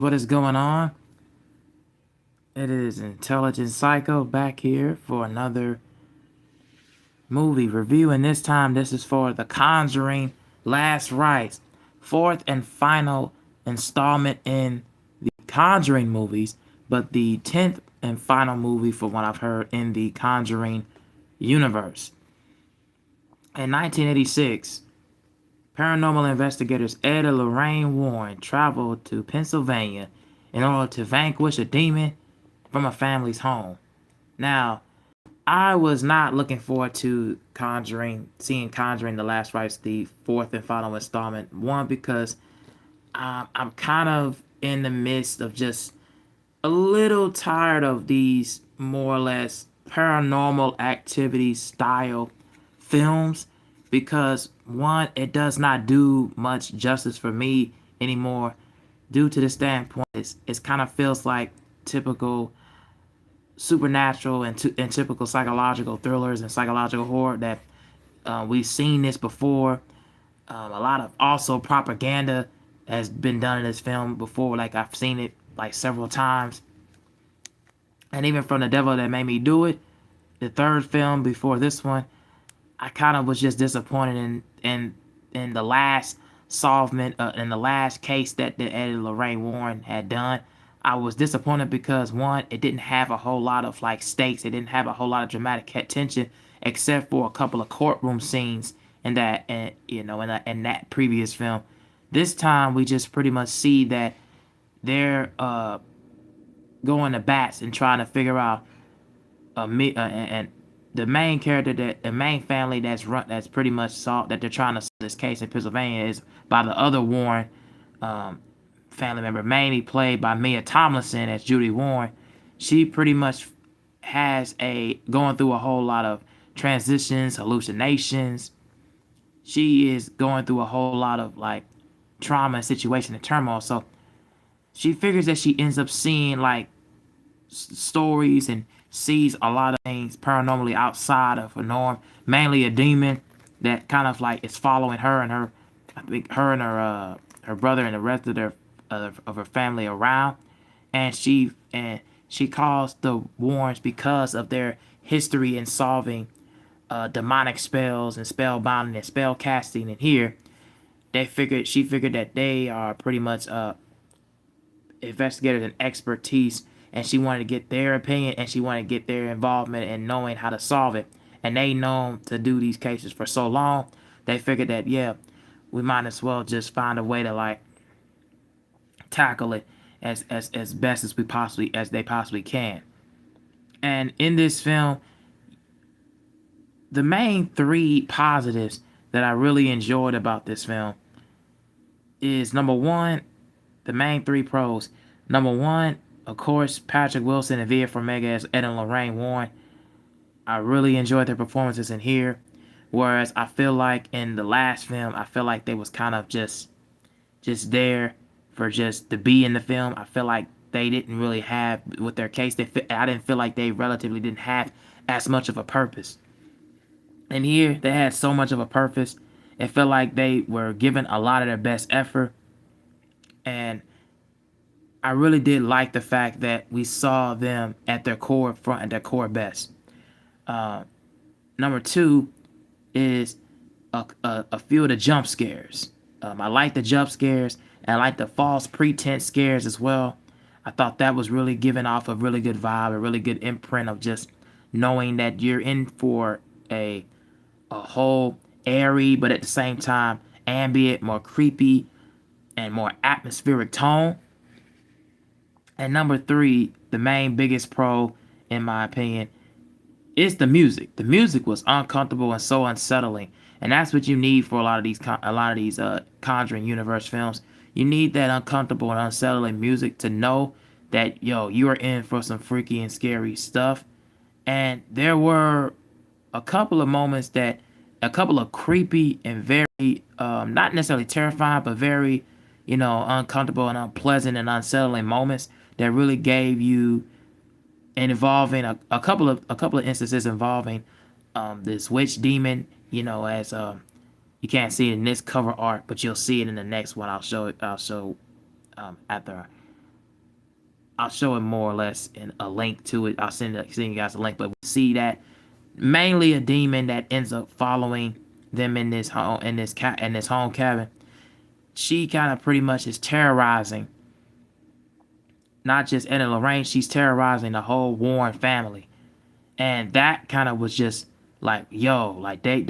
What is going on? It is Intelligent Psycho back here for another movie review, and this time this is for The Conjuring Last Rites, fourth and final installment in the Conjuring movies, but the 10th and final movie for what I've heard in the Conjuring universe. In 1986, paranormal investigators Ed and Lorraine Warren traveled to Pennsylvania in order to vanquish a demon from a family's home. Now, I was not looking forward to seeing Conjuring the Last Rites, the fourth and final installment. One, because I'm kind of in the midst of just a little tired of these more or less paranormal activity style films, because one, it does not do much justice for me anymore due to the standpoint it kind of feels like typical supernatural and typical psychological thrillers and psychological horror that we've seen this before. A lot of also propaganda has been done in this film before. Like, I've seen it like several times. And even from The Devil That Made Me Do It, the third film before this one, I kind of was just disappointed in the last solvement, in the last case that Ed and Lorraine Warren had done. I was disappointed because one, it didn't have a whole lot of like stakes. It didn't have a whole lot of dramatic tension, except for a couple of courtroom scenes in that, and in that previous film. This time we just pretty much see that they're going to bats and trying to figure out and the main character, that the main family that's pretty much solved, that they're trying to solve this case in Pennsylvania, is by the other Warren family member, mainly played by Mia Tomlinson as Judy Warren. She pretty much has going through a whole lot of transitions, hallucinations. She is going through a whole lot of like trauma and situation and turmoil. So she figures that she ends up seeing like stories and sees a lot of things paranormally outside of her norm, mainly a demon that kind of like is following her and her, I think her and her brother and the rest of her family around, and she calls the Warrens because of their history in solving demonic spells and spell binding and spell casting. And here she figured that they are pretty much investigators and expertise, and she wanted to get their opinion and she wanted to get their involvement in knowing how to solve it. And they known to do these cases for so long, they figured that, yeah, we might as well just find a way to like tackle it as best as they possibly can. And in this film, the main three positives that I really enjoyed about this film is, number one, the main three pros. Number one, of course, Patrick Wilson and Vera Farmiga as Ed and Lorraine Warren. I really enjoyed their performances in here. Whereas I feel like in the last film, I feel like they was kind of just there for just to be in the film. I feel like they didn't really have with their case. I didn't feel like they relatively didn't have as much of a purpose. And here they had so much of a purpose. It felt like they were giving a lot of their best effort. And I really did like the fact that we saw them at their core front, at their core best. Number two is a few of the jump scares. I like the jump scares, and I like the false pretense scares as well. I thought that was really giving off a really good vibe, a really good imprint of just knowing that you're in for a whole airy, but at the same time ambient, more creepy, and more atmospheric tone. And number three, the main biggest pro, in my opinion, is the music. The music was uncomfortable and so unsettling, and that's what you need for a lot of these Conjuring universe films. You need that uncomfortable and unsettling music to know that, yo, you are in for some freaky and scary stuff. And there were a couple of moments a couple of creepy and very, not necessarily terrifying, but very, uncomfortable and unpleasant and unsettling moments that really gave you, and involving a couple of instances involving this witch demon, as you can't see it in this cover art, but you'll see it in the next one. I'll show after I'll show it more or less in a link to it. I'll send you guys a link, but we see that mainly a demon that ends up following them in this home in this home cabin. She kind of pretty much is terrorizing not just Ed and Lorraine, she's terrorizing the whole Warren family. And that kind of was just like, yo, like that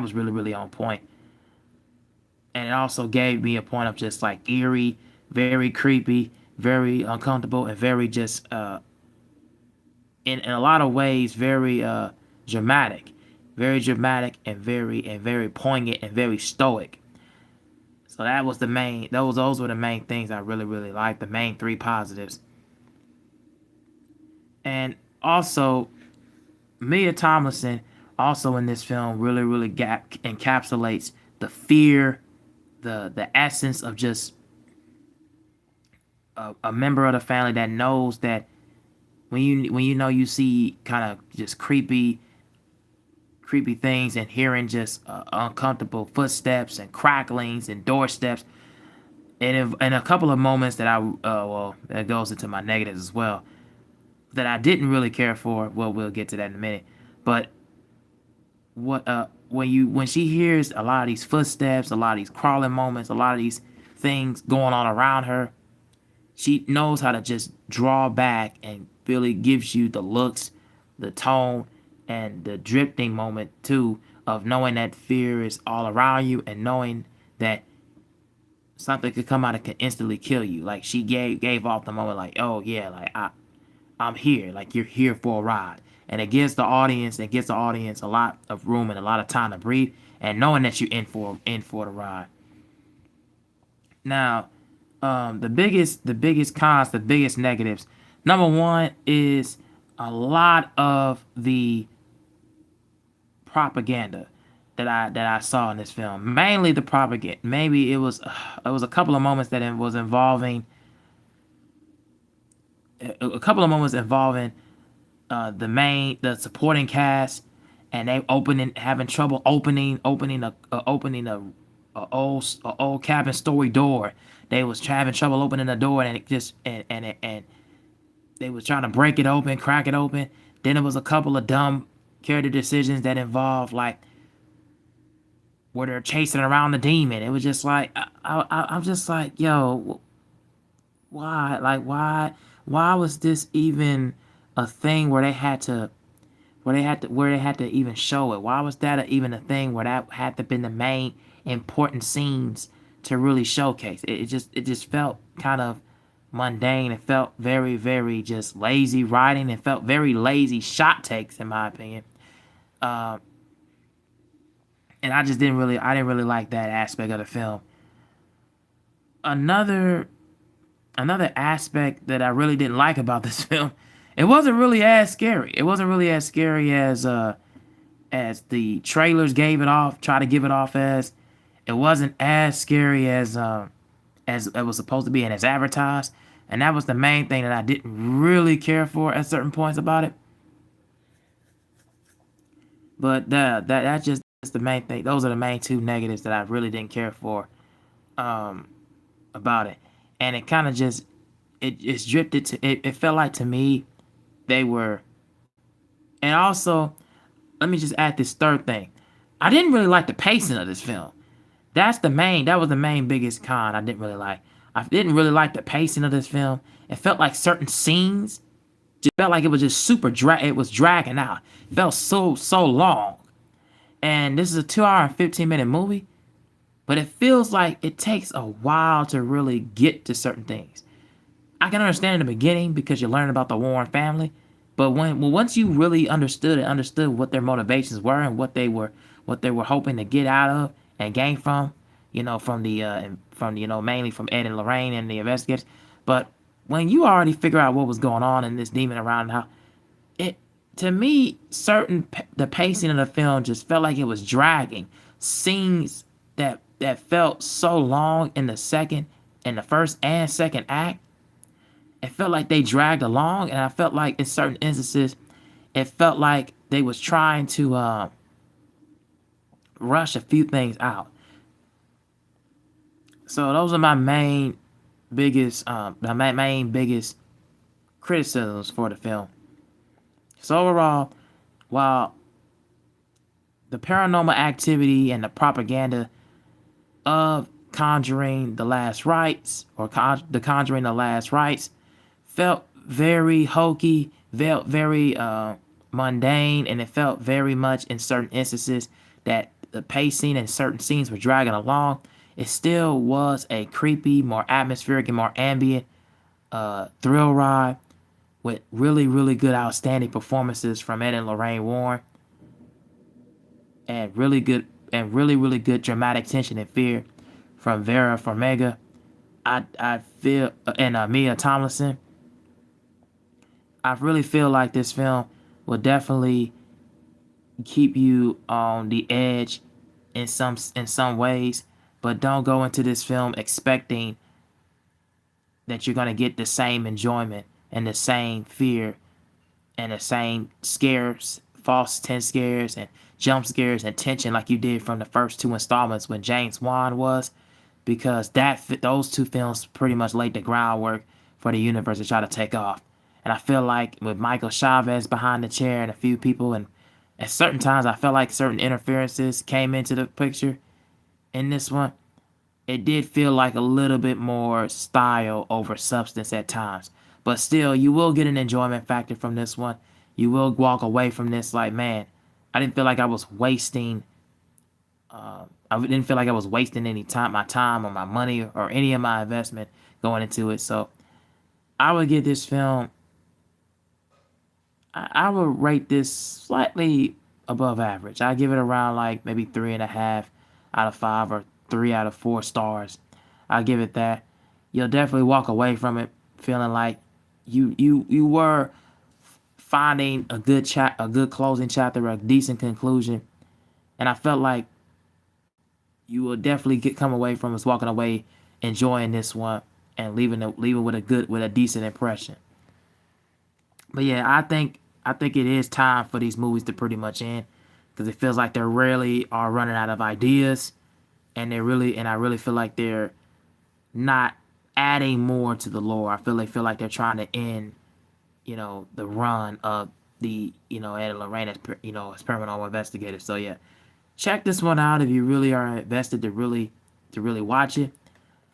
was really, really on point. And it also gave me a point of just like eerie, very creepy, very uncomfortable, and very just in a lot of ways very dramatic. Very dramatic and very poignant and very stoic. So that was the main those were the main things I really, really liked, the main three positives. And also Mia Tomlinson also in this film really, really encapsulates the fear, the essence of just a member of the family that knows that when you know you see kind of just creepy things and hearing just uncomfortable footsteps and cracklings and doorsteps, and in a couple of moments that that goes into my negatives as well, that I didn't really care for. Well, we'll get to that in a minute. But when she hears a lot of these footsteps, a lot of these crawling moments, a lot of these things going on around her, she knows how to just draw back and really gives you the looks, the tone, and the drifting moment too of knowing that fear is all around you and knowing that something could come out and could instantly kill you. Like she gave off the moment like, oh yeah, like I'm here, like you're here for a ride. And it gives the audience a lot of room and a lot of time to breathe and knowing that you're in for the ride. Now, the biggest cons, the biggest negatives. Number one is a lot of the propaganda that I saw in this film. Mainly the propaganda. Maybe it was a couple of moments that it was involving the supporting cast, and they having trouble opening a old cabin story door. They was having trouble opening the door, and it just and they was trying to break it open, crack it open. Then there was a couple of dumb character decisions that involved like where they're chasing around the demon. It was just like I'm just like, yo, why? Like why was this even a thing where they had to even show it? Why was that even a thing where that had to been the main important scenes to really showcase? It just felt kind of mundane. It felt very, very just lazy writing. It felt very lazy shot takes, in my opinion. And I didn't really like that aspect of the film. Another aspect that I really didn't like about this film, it wasn't really as scary. It wasn't really as scary as the trailers try to give it off as. It wasn't as scary as it was supposed to be and as advertised. And that was the main thing that I didn't really care for at certain points about it. But that's just the main thing. Those are the main two negatives that I really didn't care for about it. And it kind of just it's drifted to it felt like to me they were. And also, let me just add this third thing. I didn't really like the pacing of this film. That was the main biggest con I didn't really like. I didn't really like the pacing of this film. It felt like certain scenes just felt like it was just it was dragging out. It felt so long. And this is a 2 hour and 15-minute movie, but it feels like it takes a while to really get to certain things. I can understand in the beginning because you're learning about the Warren family, but once you really understood what their motivations were and what they were hoping to get out of and gain from, mainly from Ed and Lorraine and the investigators. But when you already figure out what was going on in this demon around how to me, the pacing of the film just felt like it was dragging. Scenes that felt so long in the first and second act, it felt like they dragged along, and I felt like in certain instances, it felt like they was trying to rush a few things out. So those are my main main biggest criticisms for the film. So overall, while the paranormal activity and the propaganda of Conjuring the Last Rites, or the Conjuring the Last Rites, felt very hokey, felt very mundane, and it felt very much in certain instances that the pacing and certain scenes were dragging along. It still was a creepy, more atmospheric, and more ambient thrill ride with really, really good, outstanding performances from Ed and Lorraine Warren, and really, really good dramatic tension and fear from Vera Farmiga. I feel and Mia Tomlinson. I really feel like this film will definitely keep you on the edge in some ways, but don't go into this film expecting that you're gonna get the same enjoyment and the same fear and the same scares, false tense scares and jump scares and tension like you did from the first two installments when James Wan was, because those two films pretty much laid the groundwork for the universe to try to take off. And I feel like with Michael Chaves behind the chair and a few people, and at certain times I felt like certain interferences came into the picture in this one. It did feel like a little bit more style over substance at times. But still, you will get an enjoyment factor from this one. You will walk away from this like, man, I didn't feel like I was wasting. I didn't feel like I was wasting any time, my time or my money or any of my investment going into it. So I would give this film. I would rate this slightly above average. I give it around like maybe 3.5 out of 5 or 3 out of 4 stars. I give it that. You'll definitely walk away from it feeling like you were finding a good closing chapter, a decent conclusion, and I felt like you will definitely come away from us walking away enjoying this one and leaving with a decent impression. But yeah, I think it is time for these movies to pretty much end, because it feels like they really are running out of ideas, and I really feel like they're not adding more to the lore. They feel like they're trying to end, the run of the, Ed and Lorraine as paranormal investigators. So yeah, check this one out if you really are invested to really watch it.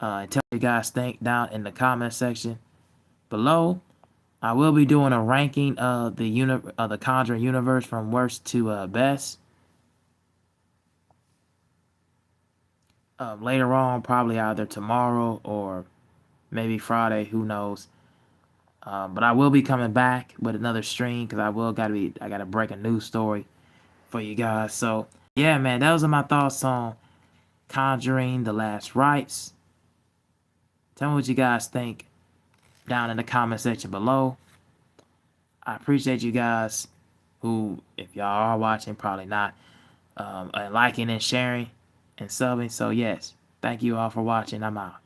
Tell me you guys think down in the comment section below. I will be doing a ranking of the Conjuring universe from worst to best later on, probably either tomorrow or maybe Friday. Who knows? But I will be coming back with another stream because I gotta break a news story for you guys. So yeah, man, those are my thoughts on Conjuring: The Last Rites. Tell me what you guys think down in the comment section below. I appreciate you guys who, if y'all are watching, probably not, and liking and sharing and subbing. So yes, thank you all for watching. I'm out.